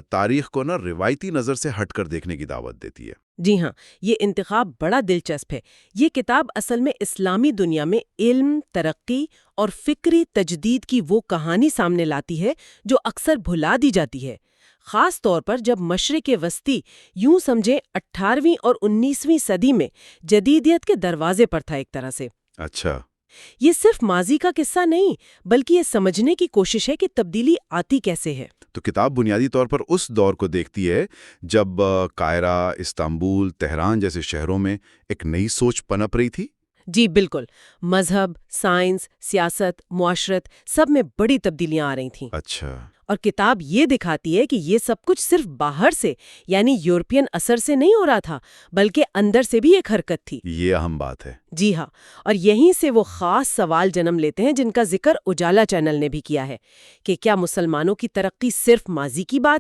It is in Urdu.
تاریخ کو نا روایتی نظر سے ہٹ کر دیکھنے کی دعوت دیتی ہے۔ جی ہاں، یہ انتخاب بڑا دلچسپ ہے۔ یہ کتاب اصل میں اسلامی دنیا میں علم، ترقی اور فکری تجدید کی وہ کہانی سامنے لاتی ہے جو اکثر بھلا دی جاتی ہے، خاص طور پر جب مشرق وسطی یوں سمجھیں 18ویں اور 19ویں صدی میں جدیدیت کے دروازے پر تھا ایک طرح سے۔ اچھا۔ یہ صرف ماضی کا قصہ نہیں، بلکہ یہ سمجھنے کی کوشش ہے کہ تبدیلی آتی کیسے ہے۔ تو کتاب بنیادی طور پر اس دور کو دیکھتی ہے جب قاہرہ، استنبول، تہران جیسے شہروں میں ایک نئی سوچ پنپ رہی تھی۔ جی بالکل، مذہب، سائنس، سیاست، معاشرت سب میں بڑی تبدیلیاں آ رہی تھیں۔ اچھا۔ اور کتاب یہ دکھاتی ہے کہ یہ سب کچھ صرف باہر سے یعنی یورپین اثر سے نہیں ہو رہا تھا، بلکہ اندر سے بھی ایک حرکت تھی۔ یہ اہم بات ہے۔ جی ہاں، اور یہیں سے وہ خاص سوال جنم لیتے ہیں جن کا ذکر اجالا چینل نے بھی کیا ہے کہ کیا مسلمانوں کی ترقی صرف ماضی کی بات